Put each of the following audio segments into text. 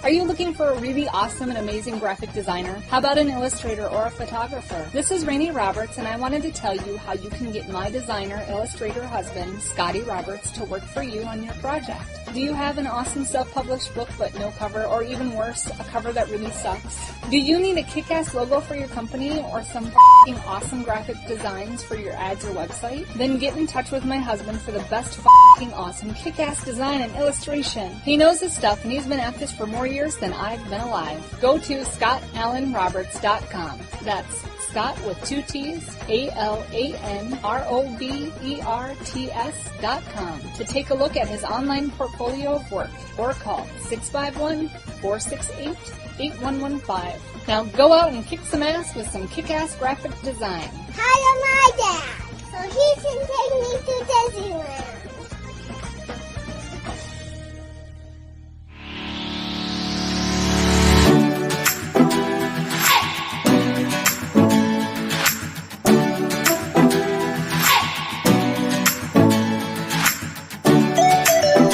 Are you looking for a really awesome and amazing graphic designer? How about an illustrator or a photographer? This is Rainey Roberts, and I wanted to tell you how you can get my designer, illustrator husband, Scotty Roberts, to work for you on your project. Do you have an awesome self-published book but no cover, or even worse, a cover that really sucks? Do you need a kick-ass logo for your company or some f***ing awesome graphic designs for your ads or website? Then get in touch with my husband for the best f***ing awesome kick-ass design and illustration. He knows his stuff, and he's been at this for more years than I've been alive. Go to ScottAllenRoberts.com. That's Scott with 2 T's, ALANROBERTS.com to take a look at his online portfolio of work, or call 651-468-8115. Now go out and kick some ass with some kick-ass graphic design. Hire my dad, so he can take me to Disneyland.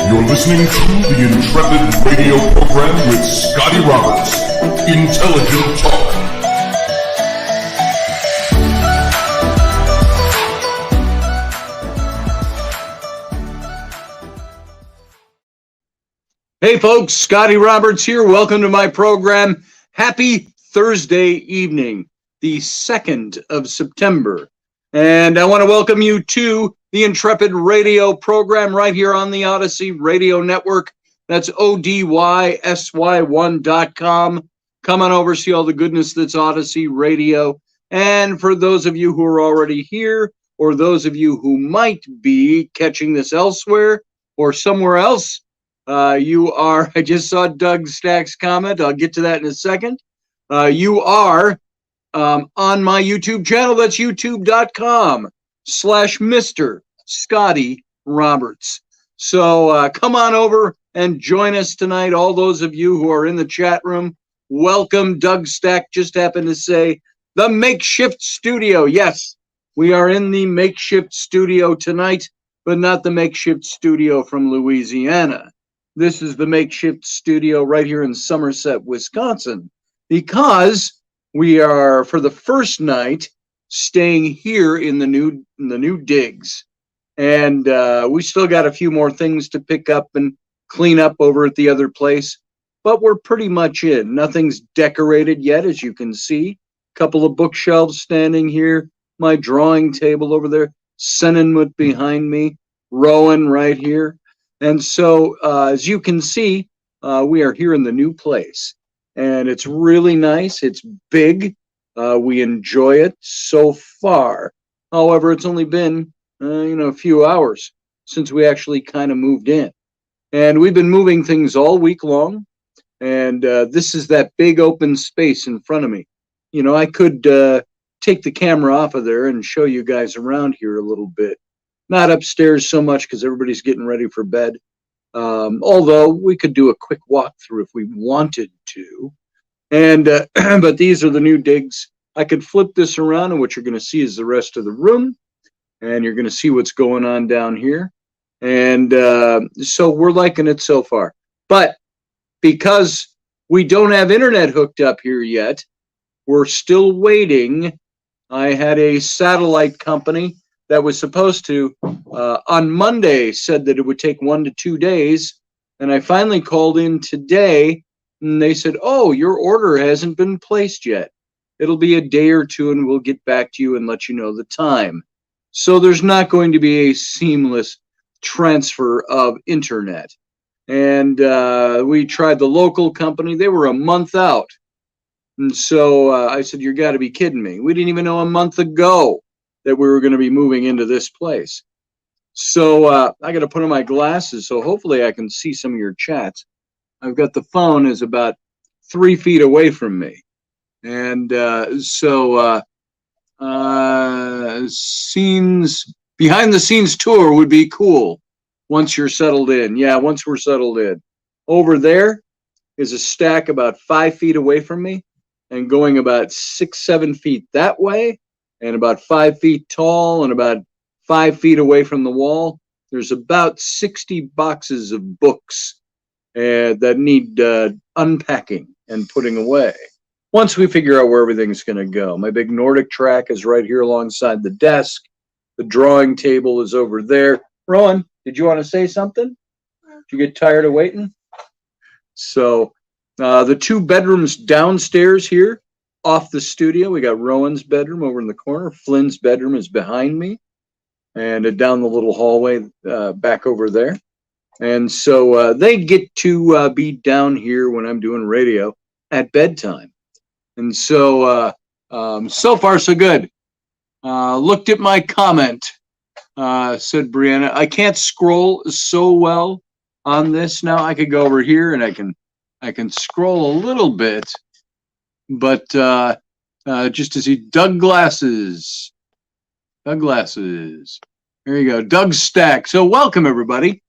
You're listening to the Intrepid radio program with Scotty Roberts. Intelligent Talk. Hey folks, Scotty Roberts here. Welcome to my program. Happy Thursday evening, the 2nd of September. And I want to welcome you to the Intrepid radio program right here on the Odyssey Radio Network. That's ODYSY1.com. Come on over, see all the goodness that's Odyssey Radio. And for those of you who are already here, or those of you who might be catching this elsewhere or somewhere else, I just saw Doug Stack's comment. I'll get to that in a second. You are on my YouTube channel. That's youtube.com/Mr. Scotty Roberts. So come on over and join us tonight. All those of you who are in the chat room, welcome. Doug Stack just happened to say the makeshift studio. Yes, we are in the makeshift studio tonight, but not the makeshift studio from Louisiana. This is the makeshift studio right here in Somerset, Wisconsin, because we are, for the first night, staying here in the new digs. And we still got a few more things to pick up and clean up over at the other place, but we're pretty much in. Nothing's decorated yet, as you can see. A couple of bookshelves standing here, my drawing table over there, Senenmut behind me, Rowan right here. And so, as you can see, we are here in the new place. And it's really nice. It's big. We enjoy it so far. However, it's only been, a few hours since we actually kind of moved in. And we've been moving things all week long. And this is that big open space in front of me. You know, I could take the camera off of there and show you guys around here a little bit. Not upstairs so much because everybody's getting ready for bed. Although we could do a quick walkthrough if we wanted to. And but these are the new digs. I could flip this around, and what you're going to see is the rest of the room. And you're going to see what's going on down here. And so we're liking it so far. But because we don't have internet hooked up here yet, we're still waiting. I had a satellite company that was supposed to, on Monday, said that it would take 1 to 2 days. And I finally called in today, and they said, oh, your order hasn't been placed yet. It'll be a day or two, and we'll get back to you and let you know the time. So there's not going to be a seamless transfer of internet. And we tried the local company. They were a month out. And so I said, you got to be kidding me. We didn't even know a month ago that we were going to be moving into this place. So I got to put on my glasses, so hopefully I can see some of your chats. I've got the phone is about 3 feet away from me. And scenes, behind the scenes tour would be cool once you're settled in. Yeah, once we're settled in. Over there is a stack about 5 feet away from me and going about 6-7 feet that way, and about 5 feet tall and about 5 feet away from the wall. There's about 60 boxes of books. that need unpacking and putting away. Once we figure out where everything's going to go. My big Nordic track is right here alongside the desk. The drawing table is over there. Rowan, did you want to say something? Did you get tired of waiting? So the 2 bedrooms downstairs here off the studio. We got Rowan's bedroom over in the corner. Flynn's bedroom is behind me. And down the little hallway back over there. And so they get to be down here when I'm doing radio at bedtime. And so so far so good. Looked at my comment, said Brianna. I can't scroll so well on this now. I could go over here and I can scroll a little bit, but just to see Doug Glasses. Doug Glasses. There you go. Doug Stack. So welcome, everybody.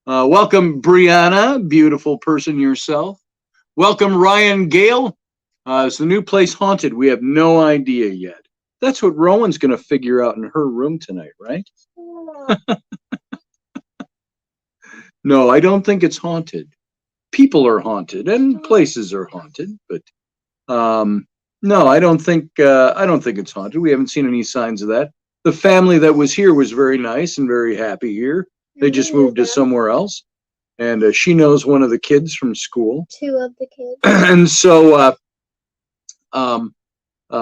Welcome, Brianna, beautiful person yourself. Welcome, Ryan Gale. Is the new place haunted? We have no idea yet. That's what Rowan's going to figure out in her room tonight, right? No, I don't think it's haunted. People are haunted and places are haunted, but no, I don't think it's haunted. We haven't seen any signs of that. The family that was here was very nice and very happy here. They just moved to somewhere else, and she knows one of the kids from school. 2 of the kids. And so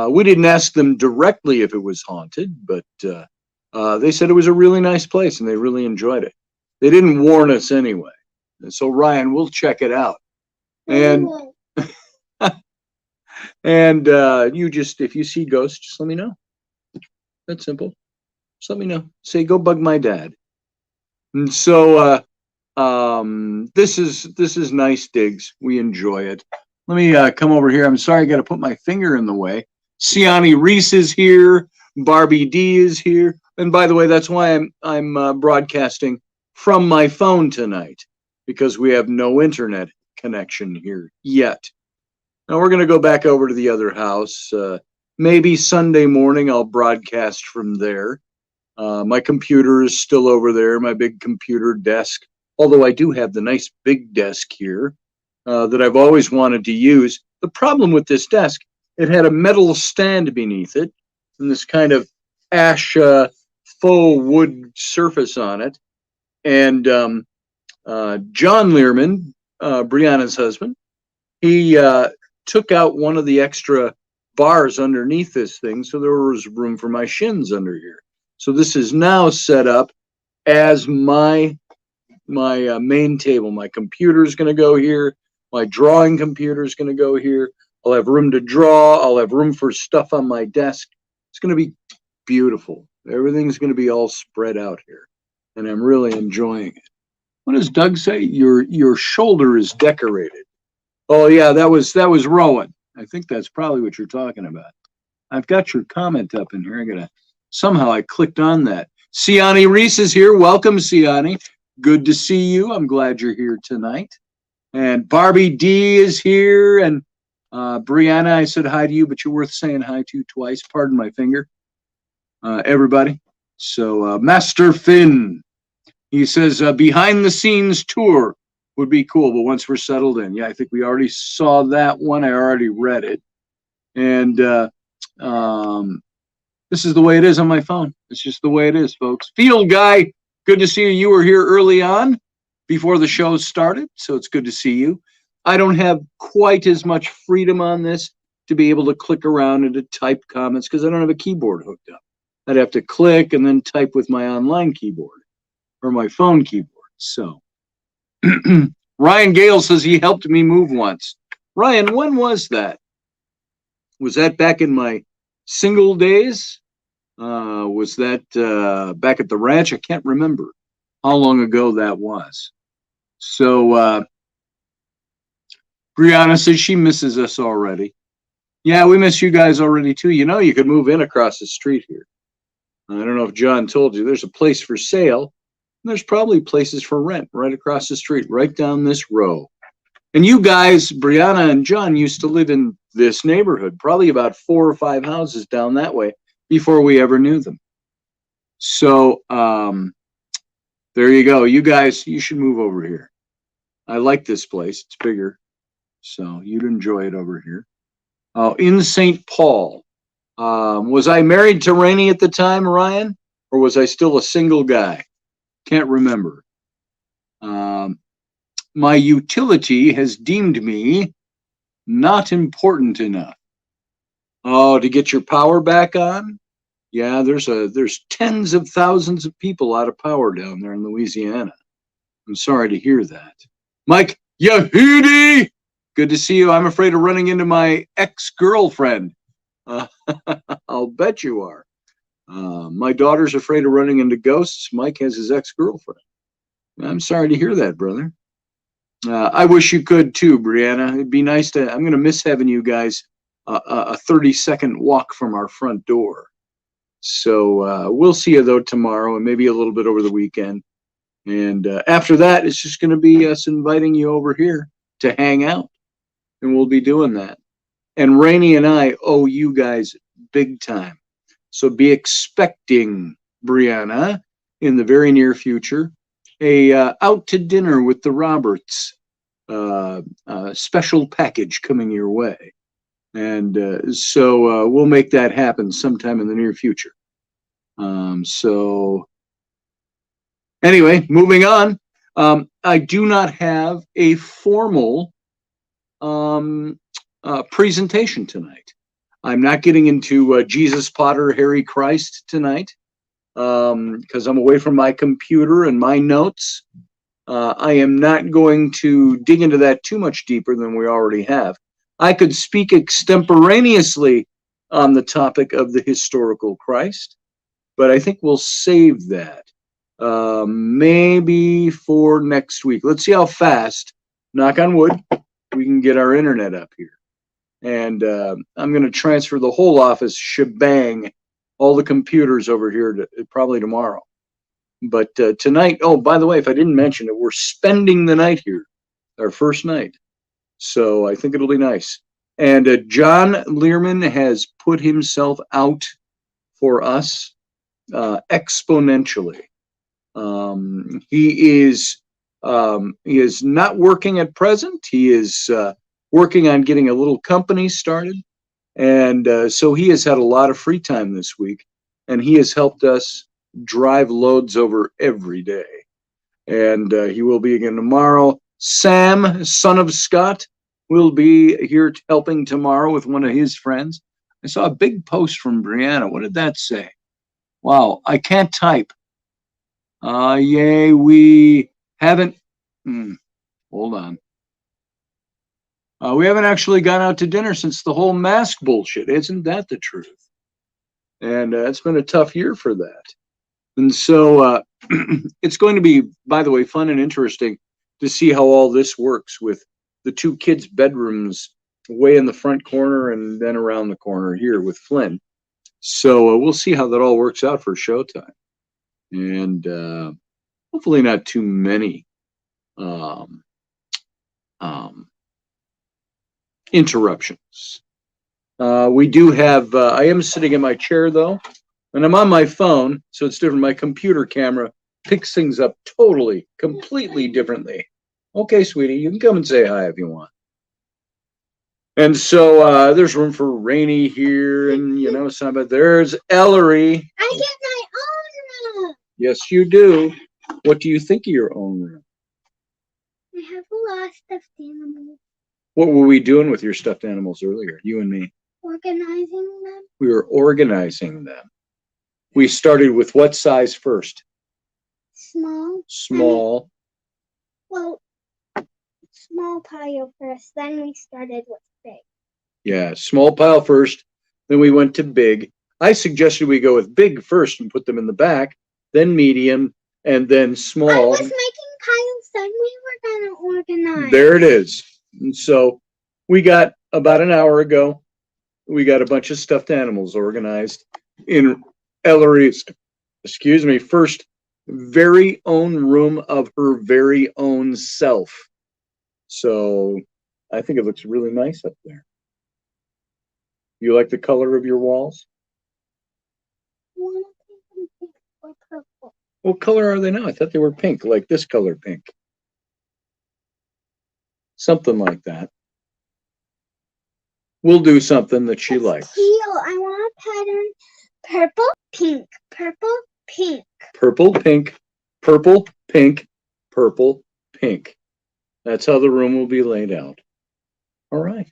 we didn't ask them directly if it was haunted, but they said it was a really nice place and they really enjoyed it. They didn't warn us anyway. And so Ryan, we'll check it out. And and you just, if you see ghosts, just let me know. That's simple. Just let me know. Say, go bug my dad. And so this is nice digs. We enjoy it. Let me come over here. I'm sorry, I got to put my finger in the way. Siani Reese is here. Barbie D is here. And by the way, that's why I'm broadcasting from my phone tonight, because we have no internet connection here yet. Now we're going to go back over to the other house. Maybe Sunday morning I'll broadcast from there. My computer is still over there, my big computer desk. Although I do have the nice big desk here that I've always wanted to use. The problem with this desk, it had a metal stand beneath it and this kind of ash faux wood surface on it. And John Learman, Brianna's husband, he took out one of the extra bars underneath this thing, so there was room for my shins under here. So this is now set up as my main table. My computer is going to go here. My drawing computer is going to go here. I'll have room to draw. I'll have room for stuff on my desk. It's going to be beautiful. Everything's going to be all spread out here, and I'm really enjoying it. What does Doug say? Your shoulder is decorated. Oh yeah, that was Rowan. I think that's probably what you're talking about. I've got your comment up in here. Somehow I clicked on that. Siani Reese is here. Welcome, Siani. Good to see you. I'm glad you're here tonight. And Barbie D is here. And Brianna, I said hi to you, but you're worth saying hi to twice. Pardon my finger. Everybody. So Master Finn, he says behind the scenes tour would be cool, but once we're settled in. Yeah, I think we already saw that one. I already read it. And this is the way it is on my phone. It's just the way it is, folks. Field Guy, good to see you. You were here early on before the show started, so it's good to see you. I don't have quite as much freedom on this to be able to click around and to type comments because I don't have a keyboard hooked up. I'd have to click and then type with my online keyboard or my phone keyboard. So Ryan Gale says he helped me move once. Ryan, when was that? Was that back in my single days? Was that back at the ranch? I can't remember how long ago that was. So Brianna says she misses us already. Yeah, we miss you guys already too. You know, you could move in across the street here. I don't know if John told you, there's a place for sale. There's probably places for rent right across the street, right down this row. And you guys, Brianna and John, used to live in this neighborhood, probably about 4 or 5 houses down that way before we ever knew them. So there you go. You guys, you should move over here. I like this place. It's bigger. So you'd enjoy it over here. Oh, in St. Paul. Was I married to Rainey at the time, Ryan? Or was I still a single guy? Can't remember. My utility has deemed me not important enough. Oh, to get your power back on? Yeah, there's tens of thousands of people out of power down there in Louisiana. I'm sorry to hear that. Mike Yehudi, good to see you. I'm afraid of running into my ex-girlfriend. I'll bet you are. My daughter's afraid of running into ghosts. Mike has his ex-girlfriend. I'm sorry to hear that, brother. I wish you could too, Brianna. It'd be nice to. I'm going to miss having you guys a 30-second walk from our front door. So we'll see you though tomorrow, and maybe a little bit over the weekend. And after that, it's just going to be us inviting you over here to hang out, and we'll be doing that. And Rainey and I owe you guys big time. So be expecting, Brianna, in the very near future, a out to dinner with the Roberts special package coming your way. And so we'll make that happen sometime in the near future. So anyway, moving on. I do not have a formal presentation tonight. I'm not getting into Jesus Potter, Harry Christ tonight because I'm away from my computer and my notes. I am not going to dig into that too much deeper than we already have. I could speak extemporaneously on the topic of the historical Christ, but I think we'll save that maybe for next week. Let's see how fast, knock on wood, we can get our internet up here. And I'm going to transfer the whole office shebang, all the computers over here to, probably tomorrow. But tonight, oh, by the way, if I didn't mention it, we're spending the night here, our first night. So I think it'll be nice. And John Learman has put himself out for us exponentially. He is not working at present. He is working on getting a little company started. And so he has had a lot of free time this week, and he has helped us drive loads over every day. And he will be again tomorrow. Sam, son of Scott, will be here helping tomorrow with one of his friends. I saw a big post from Brianna. What did that say? Wow, I can't type. Yay, we haven't. Hold on. We haven't actually gone out to dinner since the whole mask bullshit. Isn't that the truth? And it's been a tough year for that. And so it's going to be, by the way, fun and interesting to see how all this works with the two kids' bedrooms way in the front corner and then around the corner here with Flynn. So we'll see how that all works out for showtime. And hopefully not too many interruptions. We do have, I am sitting in my chair though, and I'm on my phone, so it's different. My computer camera picks things up totally, completely differently. Okay, sweetie, you can come and say hi if you want. And so there's room for Rainey here, and you know, some, but there's Ellery. I get my own room. Yes, you do. What do you think of your own room? I have a lot of stuffed animals. What were we doing with your stuffed animals earlier, you and me? Organizing them. We were organizing them. We started with what size first? Small. Small. Well, small pile first, then we started with big. Yeah, small pile first, then we went to big. I suggested we go with big first and put them in the back, then medium, and then small. I was making piles, then we were going to organize. There it is. And so we got, about an hour ago, we got a bunch of stuffed animals organized in Ellery's, first very own room of her very own self. So I think it looks really nice up there. You like the color of your walls? Or purple. What color are they now? I thought they were pink, like this color pink. Something like that. We'll do something that she likes. Teal. I want a pattern. Purple, pink, purple, pink. Purple, pink, purple, pink, purple, pink. That's how the room will be laid out. All right.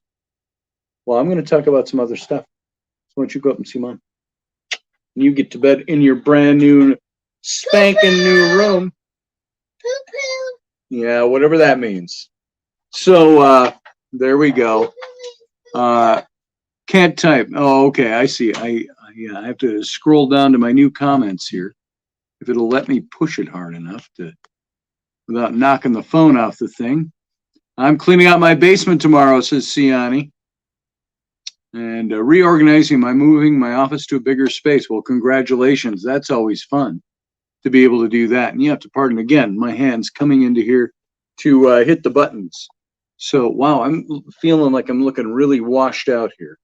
Well, I'm going to talk about some other stuff. So why don't you go up and see Mom? You get to bed in your brand new, spanking new room. Poo-poo. Yeah, whatever that means. So there we go. Can't type. Oh, okay. I see. I have to scroll down to my new comments here. If it'll let me push it hard enough to, without knocking the phone off the thing. I'm cleaning out my basement tomorrow, says Siani. And moving my office to a bigger space. Well, congratulations. That's always fun to be able to do that. And you have to pardon again, my hands coming into here to hit the buttons. So, wow, I'm feeling like I'm looking really washed out here.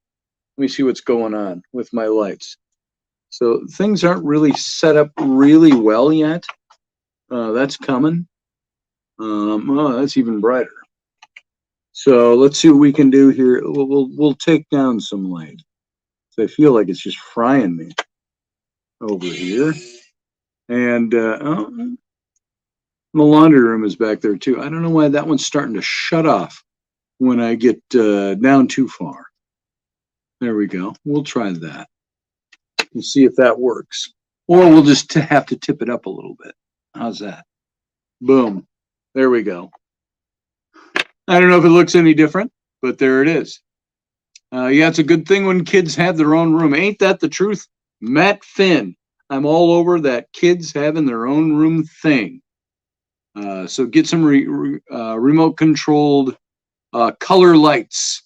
Let me see what's going on with my lights. So things aren't really set up really well yet. That's coming. Oh, that's even brighter. So let's see what we can do here. We'll take down some light. So I feel like it's just frying me over here. And the laundry room is back there too. I don't know why that one's starting to shut off when I get down too far. There we go. We'll try that. We'll see if that works. Or we'll just have to tip it up a little bit. How's that? Boom. There we go. I don't know if it looks any different, but there it is. Yeah, it's a good thing when kids have their own room. Ain't that the truth? Matt Finn. I'm all over that kids having their own room thing. So get some remote controlled color lights,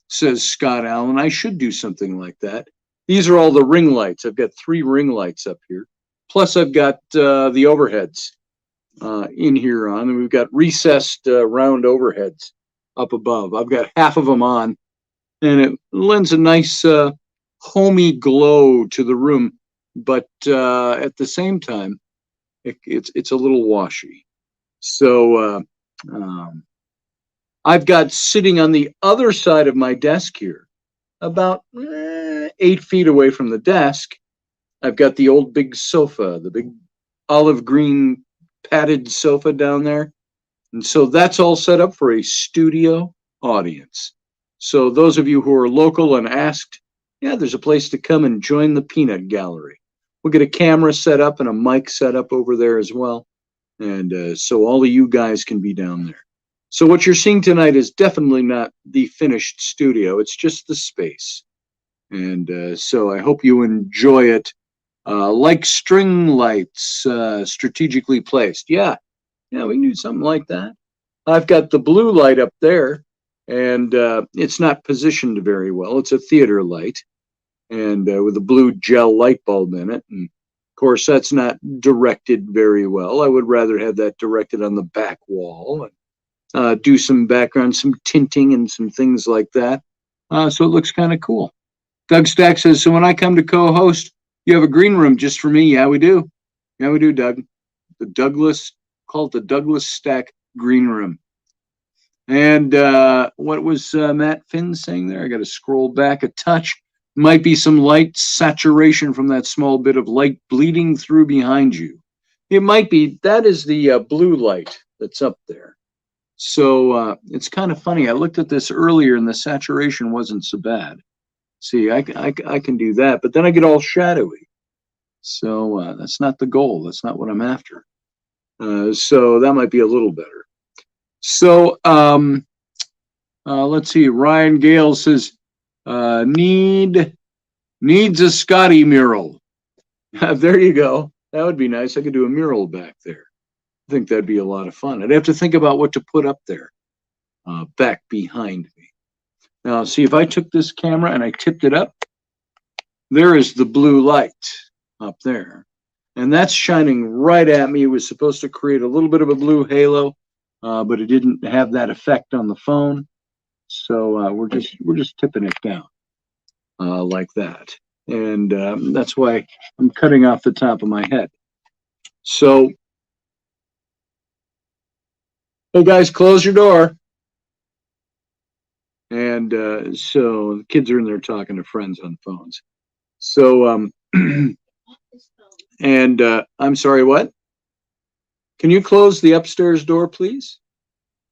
says Scott Allen. I should do something like that. These are all the ring lights. I've got 3 ring lights up here. Plus I've got the overheads in here on. And we've got recessed round overheads up above. I've got half of them on. And it lends a nice homey glow to the room. But at the same time, it's a little washy. So I've got sitting on the other side of my desk here, about 8 feet away from the desk, I've got the old big sofa, the big olive green padded sofa down there. And so that's all set up for a studio audience. So those of you who are local and asked, yeah, there's a place to come and join the peanut gallery. We'll get a camera set up and a mic set up over there as well. And so all of you guys can be down there. So what you're seeing tonight is definitely not the finished studio. It's just the space. And so I hope you enjoy it. Like string lights, strategically placed. Yeah, we can do something like that. I've got the blue light up there, and it's not positioned very well. It's a theater light, and with a blue gel light bulb in it. And of course, that's not directed very well. I would rather have that directed on the back wall and do some background, some tinting and some things like that. So it looks kind of cool. Doug Stack says, so when I come to co-host, you have a green room just for me? Yeah, we do. Yeah, we do, Doug. Call it the Douglas Stack Green Room. And what was Matt Finn saying there? I got to scroll back a touch. Might be some light saturation from that small bit of light bleeding through behind you. It might be. That is the blue light that's up there. So it's kind of funny. I looked at this earlier and the saturation wasn't so bad. See, I can do that, but then I get all shadowy. So that's not the goal. That's not what I'm after. So that might be a little better. So let's see. Ryan Gale says, needs a Scotty mural. There you go. That would be nice. I could do a mural back there. I think that'd be a lot of fun. I'd have to think about what to put up there, back behind me. Now, see, if I took this camera and I tipped it up, there is the blue light up there. And that's shining right at me. It was supposed to create a little bit of a blue halo, but it didn't have that effect on the phone. So we're just tipping it down like that. And that's why I'm cutting off the top of my head. So, hey guys, close your door. And so the kids are in there talking to friends on phones. So, and I'm sorry, what? Can you close the upstairs door, please?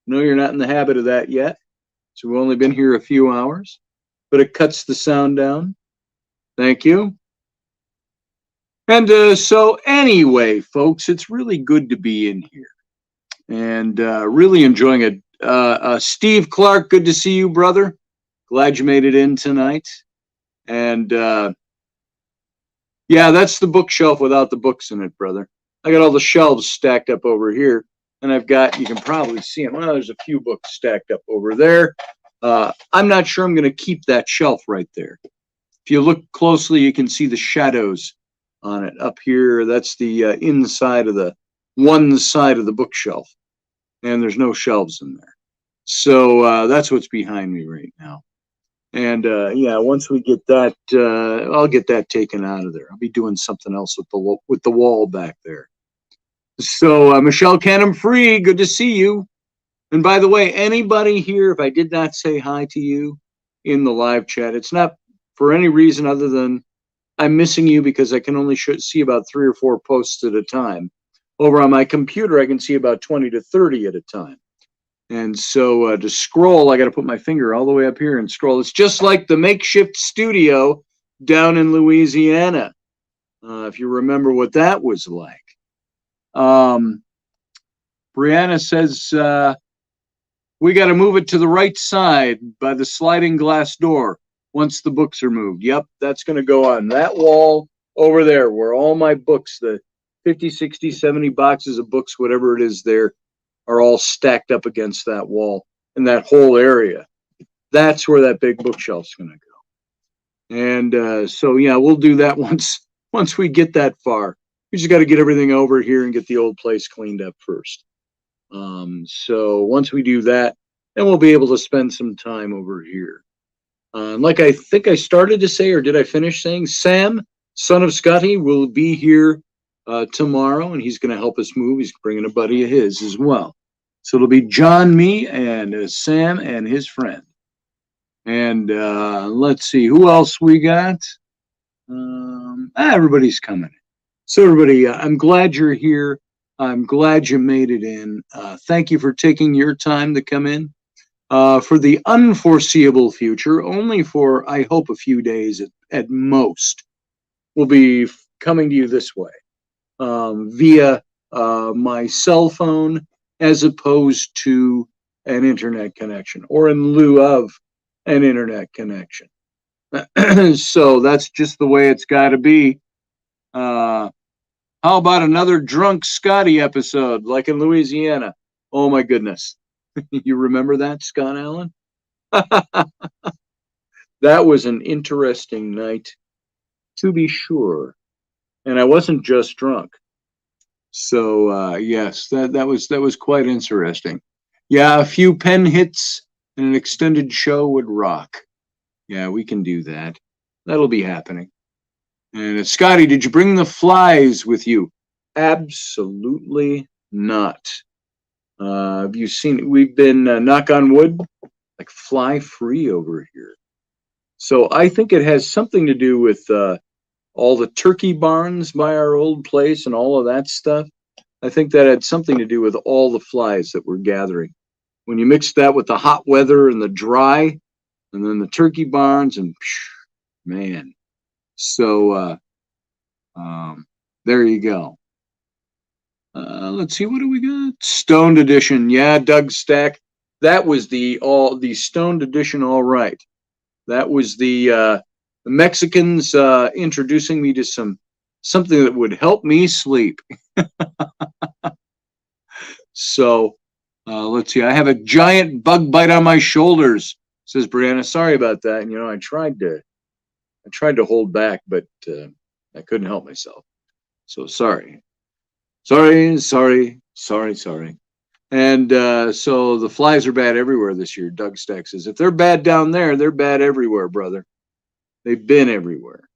No, you're not in the habit of that yet. So we've only been here a few hours, but it cuts the sound down. Thank you. And so anyway, folks, it's really good to be in here and really enjoying it. Steve Clark, good to see you, brother. Glad you made it in tonight. And yeah, that's the bookshelf without the books in it, brother. I got all the shelves stacked up over here, and I've got, you can probably see them. Well, there's a few books stacked up over there. I'm not sure I'm going to keep that shelf right there. If you look closely, you can see the shadows on it up here. That's the inside of the one side of the bookshelf, and there's no shelves in there. So that's what's behind me right now. And yeah, once we get that, I'll get that taken out of there. I'll be doing something else with the wall back there. So Michelle Canham Free, good to see you. And by the way, anybody here, if I did not say hi to you in the live chat, it's not for any reason other than I'm missing you because I can only see about 3 or 4 posts at a time. Over on my computer, I can see about 20 to 30 at a time. And so to scroll, I got to put my finger all the way up here and scroll. It's just like the makeshift studio down in Louisiana, if you remember what that was like. Brianna says, we got to move it to the right side by the sliding glass door once the books are moved. Yep, that's going to go on that wall over there where all my books, the 50, 60, 70 boxes of books, whatever it is there, are all stacked up against that wall in that whole area. That's where that big bookshelf's going to go. And so, yeah, we'll do that once we get that far. We just got to get everything over here and get the old place cleaned up first. So once we do that, then we'll be able to spend some time over here. Like I think I started to say, or did I finish saying, Sam, son of Scotty, will be here tomorrow, and he's going to help us move. He's bringing a buddy of his as well. So it'll be John, me, and Sam and his friend. And let's see, who else we got? Everybody's coming. So everybody, I'm glad you're here. I'm glad you made it in. Thank you for taking your time to come in. For the unforeseeable future, only for, I hope, a few days at most, we'll be coming to you this way via my cell phone as opposed to an internet connection or in lieu of an internet connection. So that's just the way it's got to be. How about another drunk Scotty episode like in Louisiana? Oh my goodness. You remember that, Scott Allen? That was an interesting night, to be sure. And I wasn't just drunk. So yes, that was quite interesting. Yeah, a few pen hits and an extended show would rock. Yeah, we can do that. That'll be happening. And Scotty, did you bring the flies with you? Absolutely not. Have you seen, we've been, knock on wood, like fly free over here. So I think it has something to do with all the turkey barns by our old place and all of that stuff. I think that had something to do with all the flies that we're gathering. When you mix that with the hot weather and the dry, and then the turkey barns, and man. So there you go. Let's see, what do we got? Stoned edition. Yeah, Doug Stack. That was the stoned edition, all right. That was the Mexicans introducing me to something that would help me sleep. So let's see. I have a giant bug bite on my shoulders, says Brianna. Sorry about that. And I tried to hold back, but I couldn't help myself. So sorry. Sorry. And so the flies are bad everywhere this year, Doug Stack says. If they're bad down there, they're bad everywhere, brother. They've been everywhere.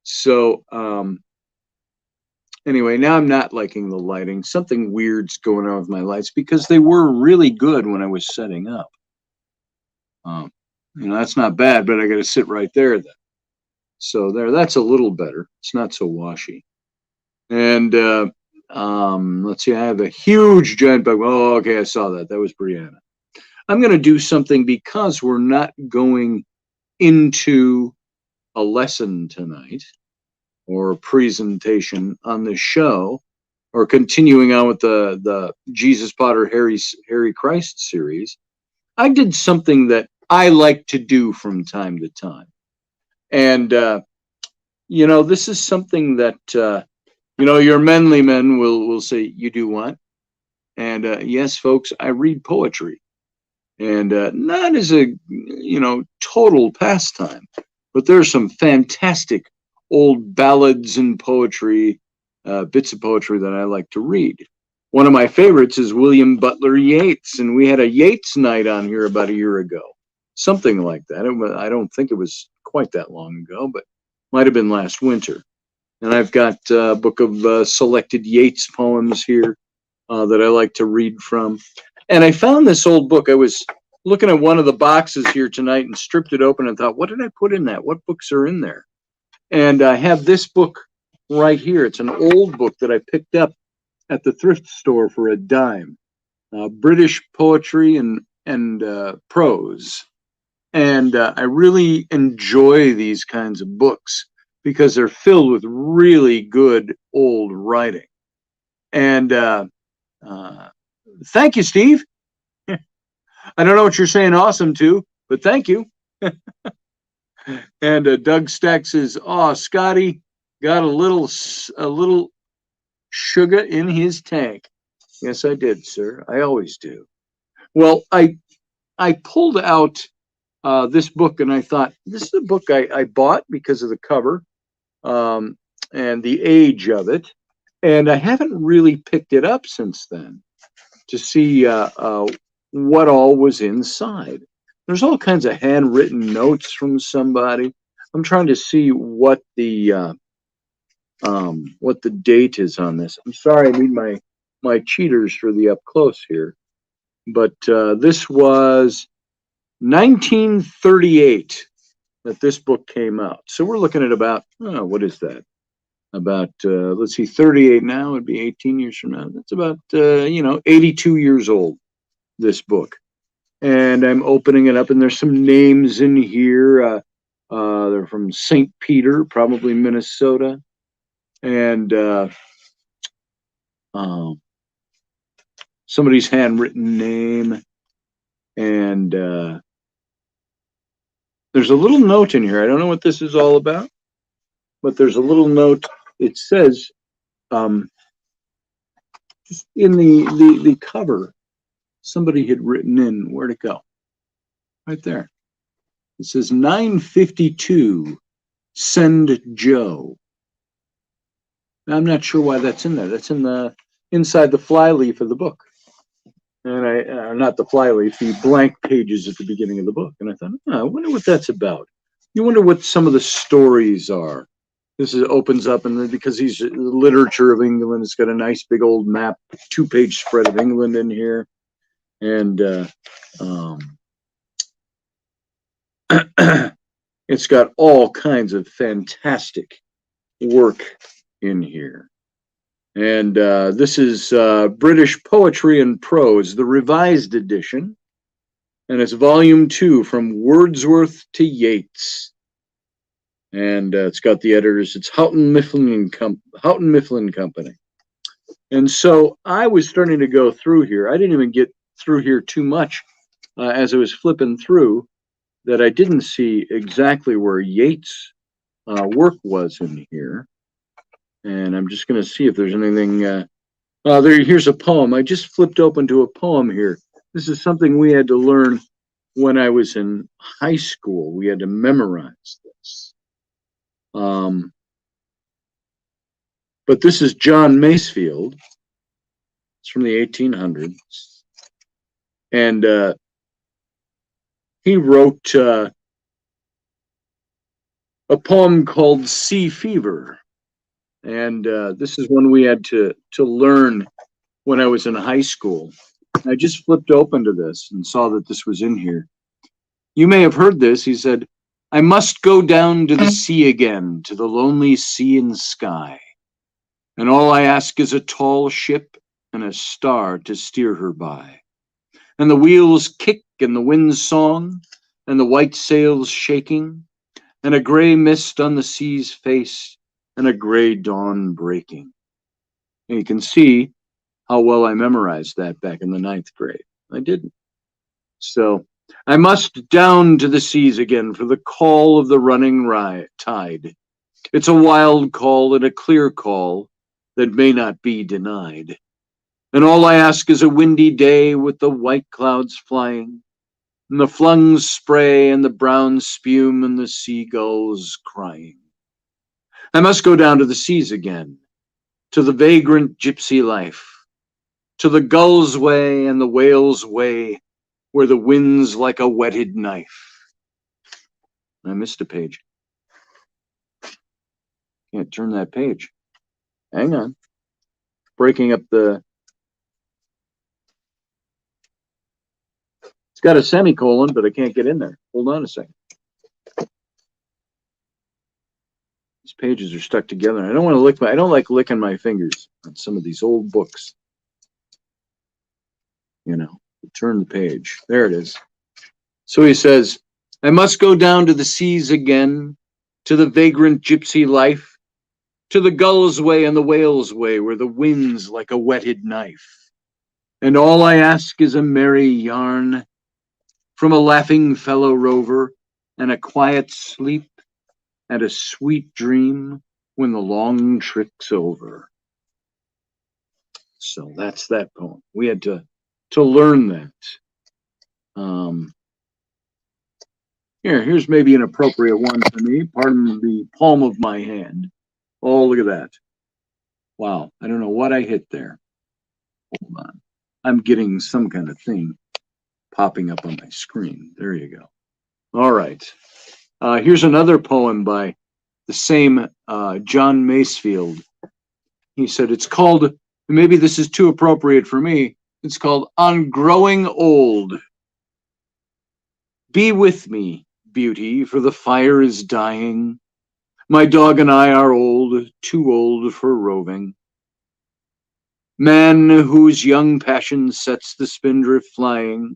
So anyway, now I'm not liking the lighting. Something weird's going on with my lights because they were really good when I was setting up. You know, that's not bad, but I got to sit right there then. So that's a little better. It's not so washy. And let's see, I have a huge giant bug. Oh, okay, I saw that. That was Brianna. I'm going to do something because we're not going into a lesson tonight or a presentation on the show or continuing on with the Jesus Potter Harry Christ series. I did something that I like to do from time to time. And, you know, this is something that, you know, your manly men will say, you do what? And yes, folks, I read poetry. And not as a, you know, total pastime, but there's some fantastic old ballads and poetry, bits of poetry that I like to read. One of my favorites is William Butler Yeats, and we had a Yeats night on here about a year ago, something like that. I don't think it was quite that long ago, but might have been last winter. And I've got a book of selected Yeats poems here that I like to read from. And I found this old book. I was looking at one of the boxes here tonight and stripped it open and thought, what did I put in that? What books are in there? And I have this book right here. It's an old book that I picked up at the thrift store for a dime. British poetry and prose. And I really enjoy these kinds of books because they're filled with really good old writing. And thank you, Steve. I don't know what you're saying awesome to, but thank you. And Doug Stack says, oh, Scotty got a little sugar in his tank. Yes, I did, sir. I always do. Well, I pulled out this book and I thought, this is a book I bought because of the cover and the age of it. And I haven't really picked it up since then to see what all was inside. There's all kinds of handwritten notes from somebody. I'm trying to see what the date is on this. I'm sorry, I need my cheaters for the up close here. But this was 1938 that this book came out. So we're looking at about, what is that? About, let's see, 38 now would be 18 years from now. That's about, 82 years old, this book. And I'm opening it up, and there's some names in here. They're from St. Peter, probably Minnesota. And somebody's handwritten name. And there's a little note in here. I don't know what this is all about, but there's a little note. It says, just in the cover, somebody had written in, where'd it go? Right there. It says 952, send Joe. Now, I'm not sure why that's in there. That's inside the flyleaf of the book. And not the flyleaf, the blank pages at the beginning of the book. And I thought, I wonder what that's about. You wonder what some of the stories are. This opens up, and because he's the literature of England, it's got a nice big old map, 2-page spread of England in here. And it's got all kinds of fantastic work in here. And this is British Poetry and Prose, the revised edition. And it's volume 2, from Wordsworth to Yeats. And it's got the editors. It's Houghton Mifflin Company. And so I was starting to go through here. I didn't even get through here too much as I was flipping through, that I didn't see exactly where Yeats' work was in here. And I'm just going to see if there's anything. Here's a poem. I just flipped open to a poem here. This is something we had to learn when I was in high school. We had to memorize this. But this is John Masefield. It's from the 1800s. And he wrote a poem called Sea Fever. And this is one we had to learn when I was in high school. I just flipped open to this and saw that this was in here. You may have heard this. He said, I must go down to the sea again, to the lonely sea and sky. And all I ask is a tall ship and a star to steer her by. And the wheels kick and the wind's song, and the white sails shaking, and a gray mist on the sea's face, and a gray dawn breaking. And you can see how well I memorized that back in the 9th grade. I didn't. So I must down to the seas again for the call of the running tide. It's a wild call and a clear call that may not be denied. And all I ask is a windy day with the white clouds flying, and the flung spray and the brown spume and the seagulls crying. I must go down to the seas again, to the vagrant gypsy life, to the gull's way and the whale's way, where the wind's like a whetted knife. I missed a page. Can't turn that page. Hang on. Breaking up the... It's got a semicolon, but I can't get in there. Hold on a second. These pages are stuck together. I don't want to lick I don't like licking my fingers on some of these old books. You know, turn the page. There it is. So he says, I must go down to the seas again, to the vagrant gypsy life, to the gull's way and the whale's way, where the wind's like a whetted knife. And all I ask is a merry yarn from a laughing fellow rover, and a quiet sleep, and a sweet dream when the long trip's over. So that's that poem. We had to learn that. Here's maybe an appropriate one for me. Pardon the palm of my hand. Oh, look at that. Wow, I don't know what I hit there. Hold on. I'm getting some kind of thing popping up on my screen. There you go. All right. Here's another poem by the same John Masefield. He said, it's called, maybe this is too appropriate for me, it's called On Growing Old. Be with me, beauty, for the fire is dying. My dog and I are old, too old for roving. Man whose young passion sets the spindrift flying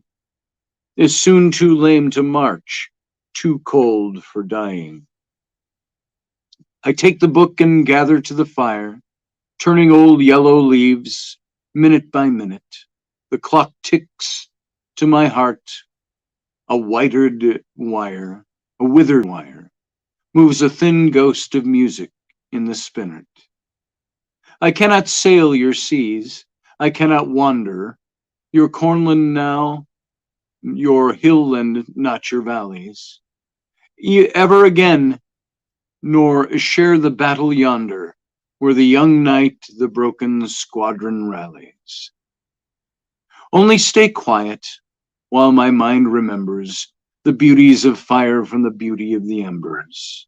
is soon too lame to march, too cold for dying. I take the book and gather to the fire, turning old yellow leaves, minute by minute. The clock ticks to my heart. A withered wire, moves a thin ghost of music in the spinet. I cannot sail your seas, I cannot wander, your cornland now, your hillland, not your valleys, ever again, nor share the battle yonder, where the young knight the broken squadron rallies. Only stay quiet, while my mind remembers the beauties of fire from the beauty of the embers.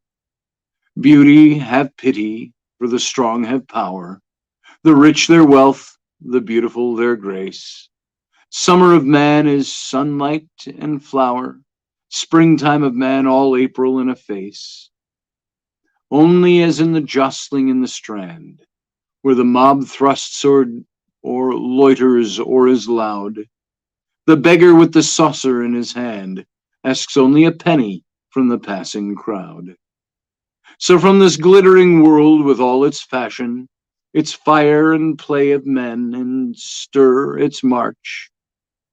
Beauty, have pity, for the strong have power, the rich their wealth, the beautiful their grace. Summer of man is sunlight and flower, springtime of man all April in a face. Only as in the jostling in the strand, where the mob thrusts or loiters or is loud, the beggar with the saucer in his hand asks only a penny from the passing crowd. So from this glittering world with all its fashion, its fire and play of men and stir, its march,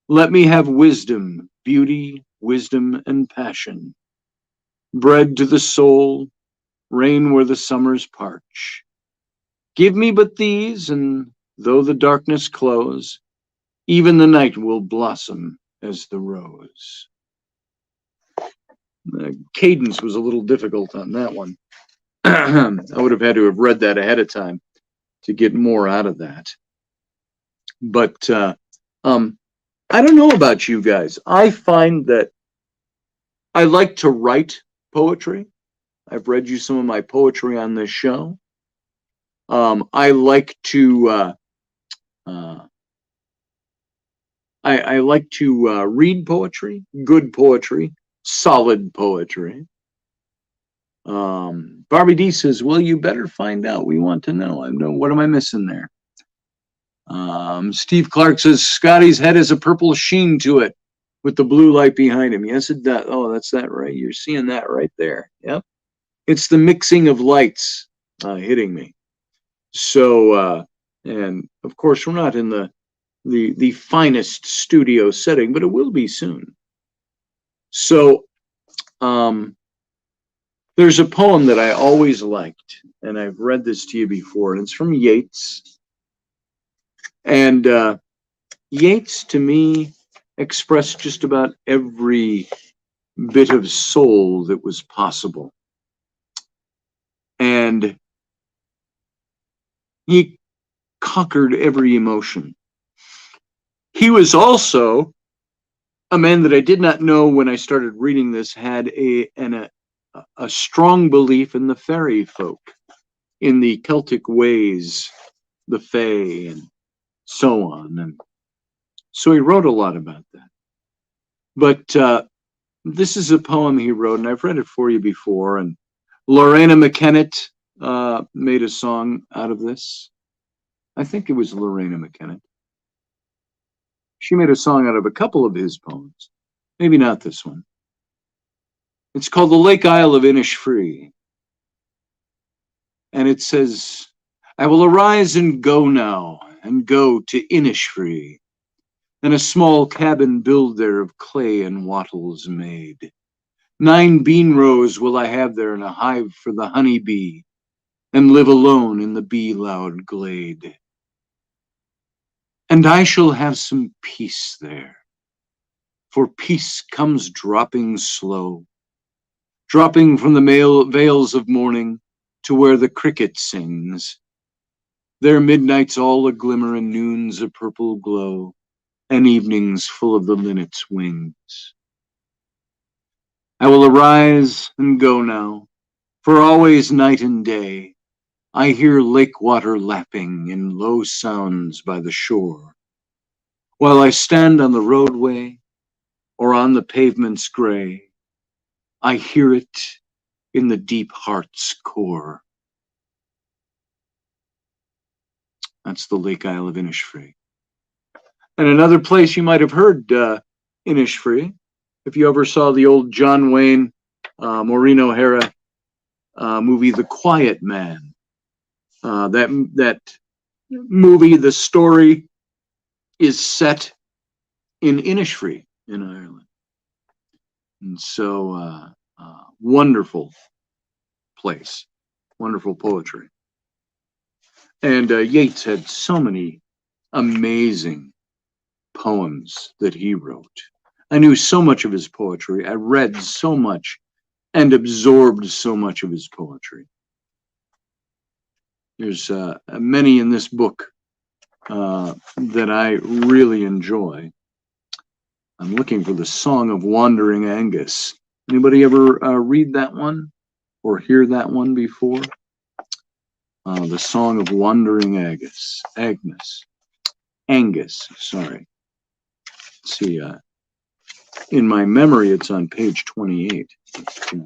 let me have wisdom, beauty, wisdom, and passion. Bread to the soul, rain where the summers parch. Give me but these, and though the darkness close, even the night will blossom as the rose. The cadence was a little difficult on that one. I would have had to have read that ahead of time to get more out of that. But I don't know about you guys. I find that I like to write poetry. I've read you some of my poetry on this show. I like to I like to read poetry, good poetry, solid poetry. Barbie D says, well, you better find out. We want to know. I know. What am I missing there? Steve Clark says, Scotty's head has a purple sheen to it with the blue light behind him. Yes, it does. Oh, that's that right. You're seeing that right there. Yep. It's the mixing of lights hitting me. So, and of course, we're not in the finest studio setting, but it will be soon. So, there's a poem that I always liked, and I've read this to you before, and it's from Yeats. And Yeats, to me, expressed just about every bit of soul that was possible. And he conquered every emotion. He was also a man that I did not know when I started reading this had a strong belief in the fairy folk, in the Celtic ways, the fae, and so on. And so he wrote a lot about that. But this is a poem he wrote, and I've read it for you before. And Lorena McKennett made a song out of this. I think it was Lorena McKennett. She made a song out of a couple of his poems. Maybe not this one. It's called The Lake Isle of Innisfree. And it says, I will arise and go now, and go to Innisfree, and a small cabin build there of clay and wattles made. 9 bean rows will I have there, and a hive for the honey bee, and live alone in the bee-loud glade. And I shall have some peace there, for peace comes dropping slow, dropping from the vales of morning to where the cricket sings. There midnights all a glimmer, and noons a purple glow, and evenings full of the linnet's wings. I will arise and go now, for always night and day I hear lake water lapping in low sounds by the shore, while I stand on the roadway or on the pavement's gray. I hear it in the deep heart's core. That's the Lake Isle of Innisfree. And another place you might have heard Innisfree, if you ever saw the old John Wayne, Maureen O'Hara movie, The Quiet Man. That movie, the story is set in Innisfree in Ireland. And so, wonderful place, wonderful poetry. And Yeats had so many amazing poems that he wrote. I knew so much of his poetry. I read so much and absorbed so much of his poetry. There's many in this book that I really enjoy. I'm looking for the Song of Wandering Angus. Anybody ever read that one or hear that one before? The Song of Wandering Angus, sorry. Let's see, in my memory, it's on page 28. I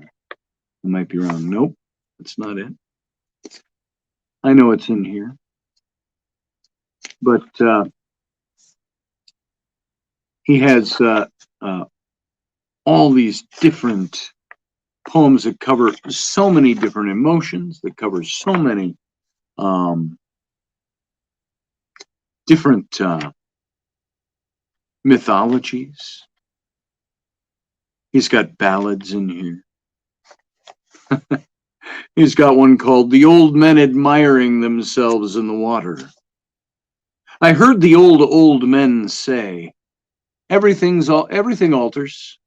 might be wrong. Nope, that's not it. I know it's in here. But he has all these different poems that cover so many different emotions, that cover so many different mythologies. He's got ballads in here. He's got one called The Old Men Admiring Themselves in the Water. I heard the old men say, everything alters,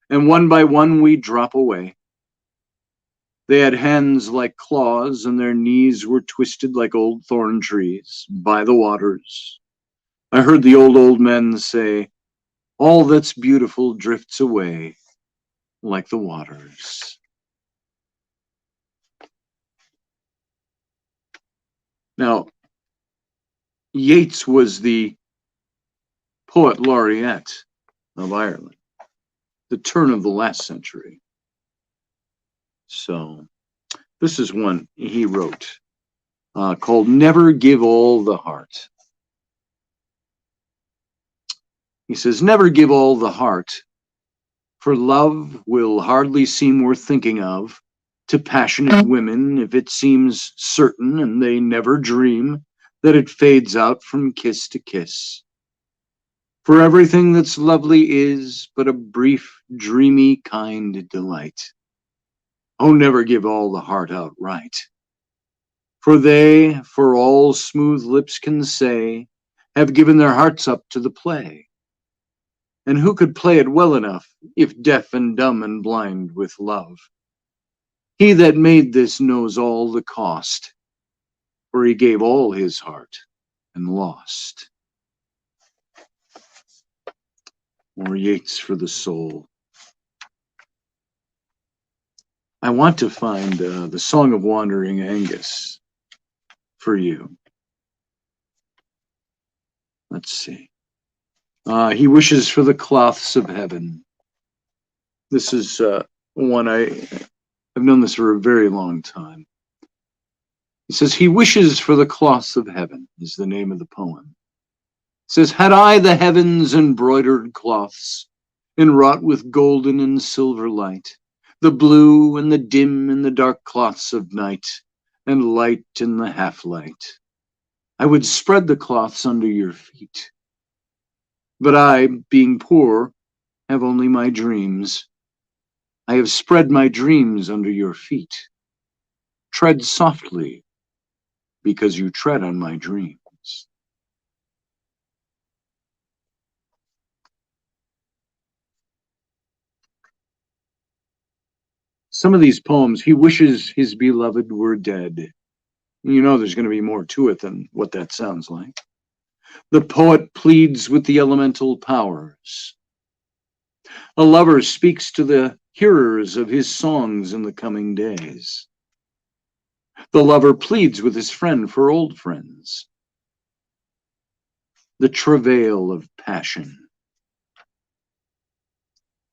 and one by one we drop away. They had hands like claws, and their knees were twisted like old thorn trees by the waters. I heard the old men say, all that's beautiful drifts away like the waters. Now, Yeats was the poet laureate of Ireland. the turn of the last century. So this is one he wrote called Never Give All the Heart. He says, never give all the heart, for love will hardly seem worth thinking of to passionate women if it seems certain and they never dream that it fades out from kiss to kiss. For everything that's lovely is but a brief, dreamy, kind delight. Oh, never give all the heart outright. For they, for all smooth lips can say, have given their hearts up to the play. And who could play it well enough if deaf and dumb and blind with love? He that made this knows all the cost, for he gave all his heart and lost. More Yeats for the soul. I want to find the Song of Wandering Angus for you. Let's see. He wishes for the cloths of heaven. This is one I've known this for a very long time. He says, he wishes for the cloths of heaven is the name of the poem. It says, had I the heavens embroidered cloths, enwrought with golden and silver light, the blue and the dim and the dark cloths of night, and light in the half-light, I would spread the cloths under your feet. But I, being poor, have only my dreams. I have spread my dreams under your feet. Tread softly, because you tread on my dreams. Some of these poems, he wishes his beloved were dead. You know there's going to be more to it than what that sounds like. The poet pleads with the elemental powers. A lover speaks to the hearers of his songs in the coming days. The lover pleads with his friend for old friends. The travail of passion.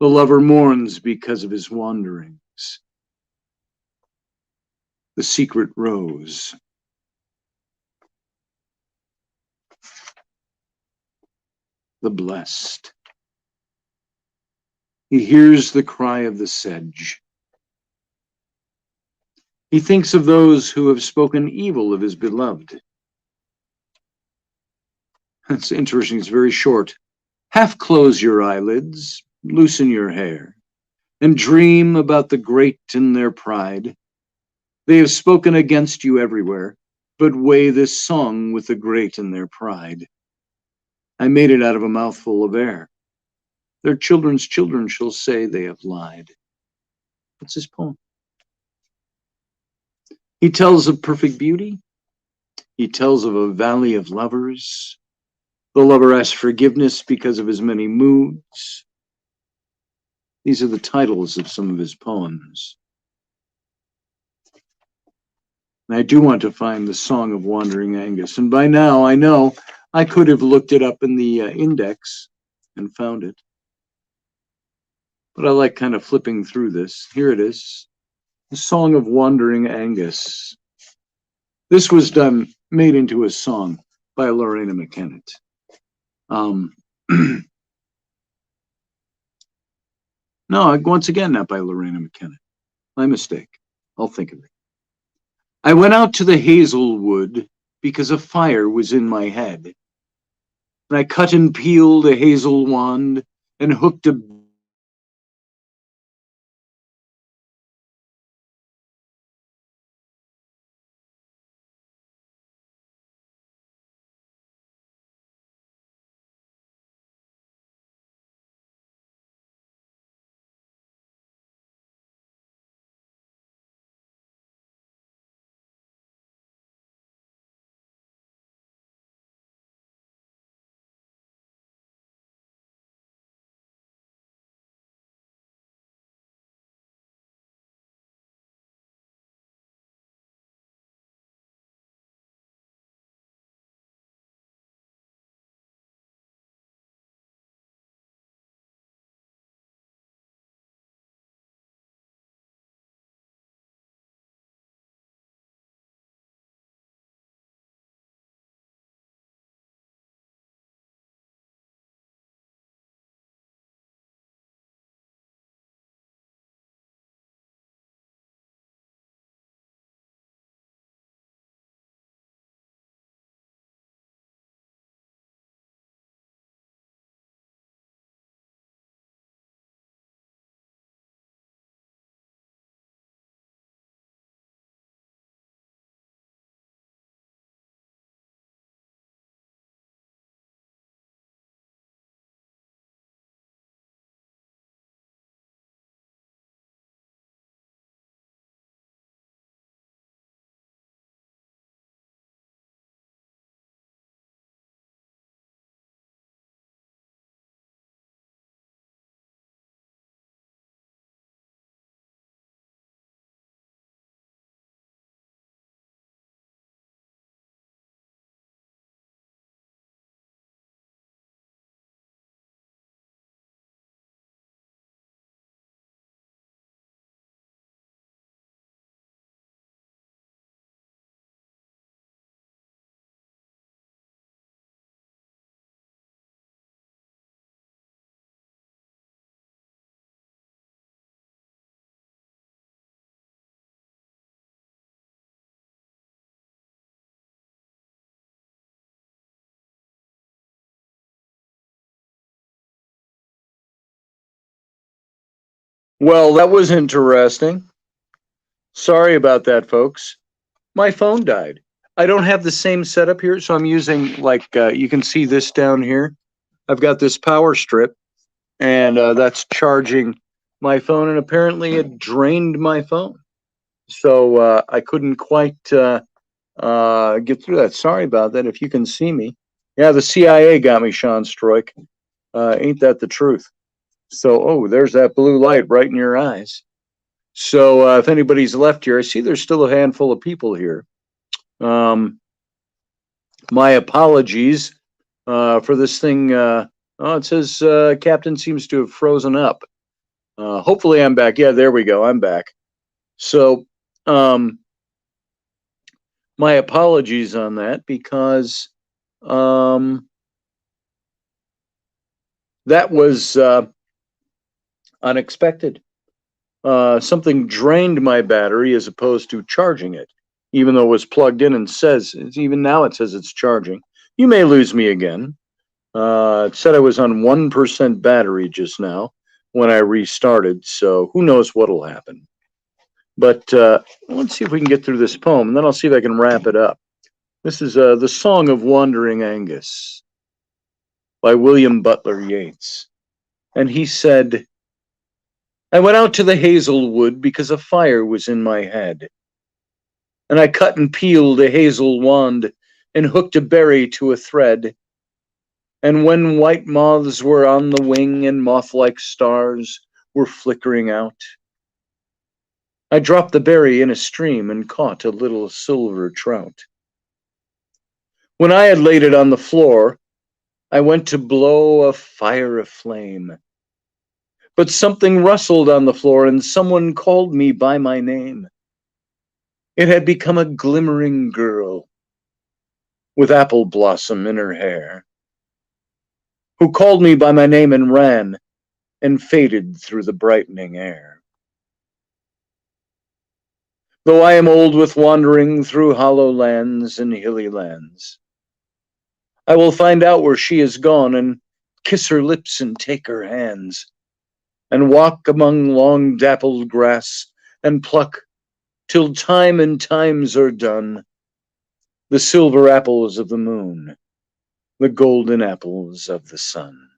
The lover mourns because of his wanderings. The secret rose. The blessed. He hears the cry of the sedge. He thinks of those who have spoken evil of his beloved. That's interesting, it's very short. Half close your eyelids, loosen your hair, and dream about the great in their pride. They have spoken against you everywhere, but weigh this song with the great in their pride. I made it out of a mouthful of air. Their children's children shall say they have lied. That's his poem. He tells of perfect beauty. He tells of a valley of lovers. The lover asks forgiveness because of his many moods. These are the titles of some of his poems. And I do want to find the Song of Wandering Angus. And by now, I know I could have looked it up in the index and found it. But I like kind of flipping through this. Here it is. The Song of Wandering Angus. This was made into a song by Lorena McKennett. No, once again, not by Lorena McKennett. My mistake. I'll think of it. I went out to the hazel wood because a fire was in my head. And I cut and peeled a hazel wand and hooked a Well, that was interesting. Sorry about that, folks. My phone died. I don't have the same setup here, so I'm using, like, you can see this down here. I've got this power strip, and that's charging my phone, and apparently it drained my phone. So I couldn't quite get through that. Sorry about that. If you can see me. Yeah, the CIA got me, Sean Stroik. Ain't that the truth? So, oh, there's that blue light right in your eyes. So if anybody's left here, I see there's still a handful of people here. My apologies for this thing. Oh, it says Captain seems to have frozen up. Hopefully I'm back. Yeah, there we go. I'm back. So my apologies on that, because that was unexpected. Something drained my battery as opposed to charging it, even though it was plugged in and says, even now it says it's charging. You may lose me again. It said I was on 1% battery just now when I restarted, so who knows what'll happen. But let's see if we can get through this poem, and then I'll see if I can wrap it up. This is The Song of Wandering Angus by William Butler Yeats. And he said, I went out to the hazel wood because a fire was in my head. And I cut and peeled a hazel wand and hooked a berry to a thread. And when white moths were on the wing and moth-like stars were flickering out, I dropped the berry in a stream and caught a little silver trout. When I had laid it on the floor, I went to blow a fire aflame. But something rustled on the floor and someone called me by my name. It had become a glimmering girl with apple blossom in her hair, who called me by my name and ran and faded through the brightening air. Though I am old with wandering through hollow lands and hilly lands, I will find out where she is gone and kiss her lips and take her hands and walk among long dappled grass and pluck till time and times are done the silver apples of the moon, the golden apples of the sun.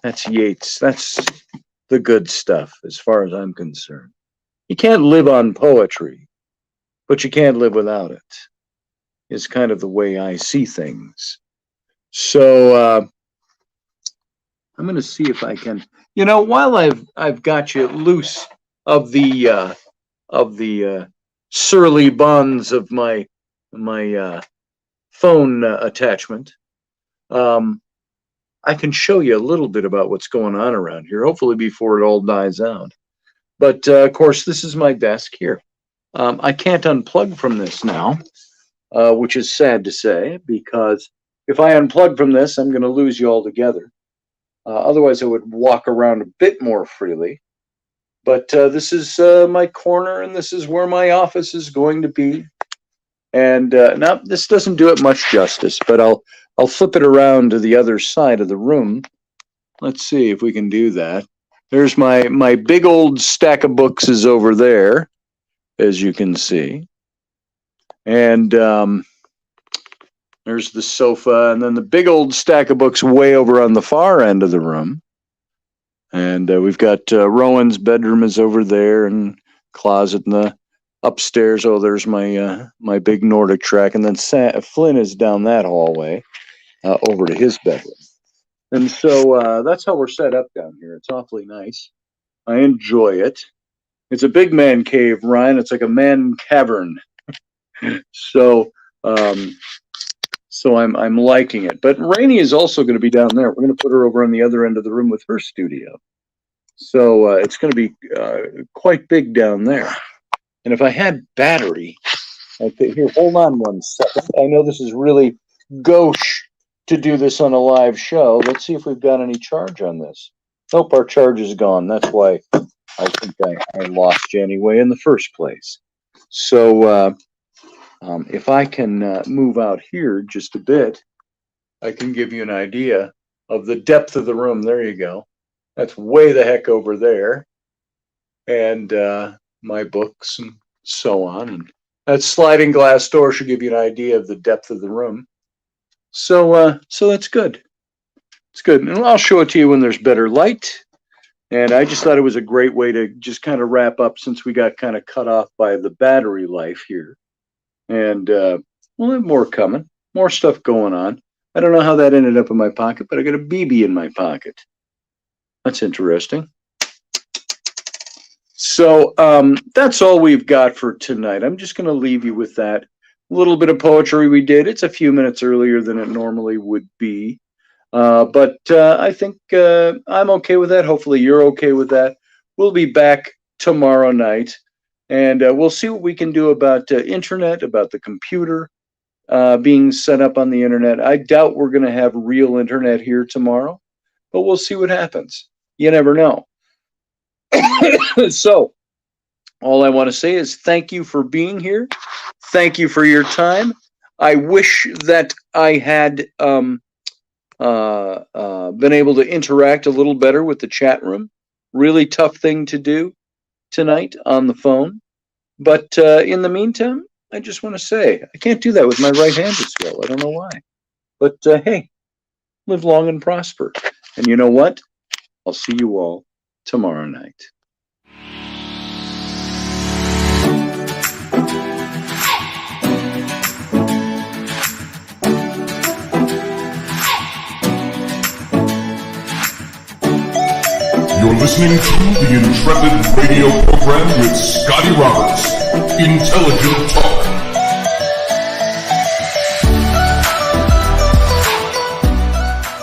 That's Yeats. That's the good stuff as far as I'm concerned. You can't live on poetry, but you can't live without it, is kind of the way I see things. So I'm going to see if I can, while I've got you loose of the surly bonds of my phone attachment, I can show you a little bit about what's going on around here, hopefully before it all dies out. But of course, this is my desk here. I can't unplug from this now, which is sad to say, because if I unplug from this, I'm going to lose you altogether. Otherwise, I would walk around a bit more freely. But this is my corner, and this is where my office is going to be. And now this doesn't do it much justice, but I'll flip it around to the other side of the room. Let's see if we can do that. There's my big old stack of books is over there, as you can see. And there's the sofa, and then the big old stack of books way over on the far end of the room. And we've got Rowan's bedroom is over there, and closet in the upstairs. Oh, there's my big Nordic track, and then Flynn is down that hallway over to his bedroom. And so that's how we're set up down here. It's awfully nice. I enjoy it. It's a big man cave, Ryan. It's like a man cavern. So I'm liking it. But Rainey is also going to be down there. We're going to put her over on the other end of the room with her studio. So it's going to be quite big down there. And if I had battery, here, hold on 1 second. I know this is really gauche to do this on a live show. Let's see if we've got any charge on this. Nope, our charge is gone. That's why I think I lost you anyway in the first place. So if I can move out here just a bit, I can give you an idea of the depth of the room. There you go. That's way the heck over there. And my books and so on. And that sliding glass door should give you an idea of the depth of the room. So that's good. It's good. And I'll show it to you when there's better light. And I just thought it was a great way to just kind of wrap up since we got kind of cut off by the battery life here. And we'll have more coming, more stuff going on. I don't know how that ended up in my pocket, but I got a BB in my pocket. That's interesting. So that's all we've got for tonight. I'm just going to leave you with that. A little bit of poetry we did. It's a few minutes earlier than it normally would be. But I think I'm okay with that. Hopefully you're okay with that. We'll be back tomorrow night, and we'll see what we can do about internet, about the computer being set up on the internet. I doubt we're going to have real internet here tomorrow, but we'll see what happens. You never know. So all I want to say is thank you for being here. Thank you for your time. I wish that I had been able to interact a little better with the chat room. Really tough thing to do tonight on the phone. But in the meantime, I just want to say I can't do that with my right hand as well. I don't know why. But hey, live long and prosper. And you know what? I'll see you all tomorrow night. You're listening to the Intrepid radio program with Scotty Roberts. Intelligent Talk.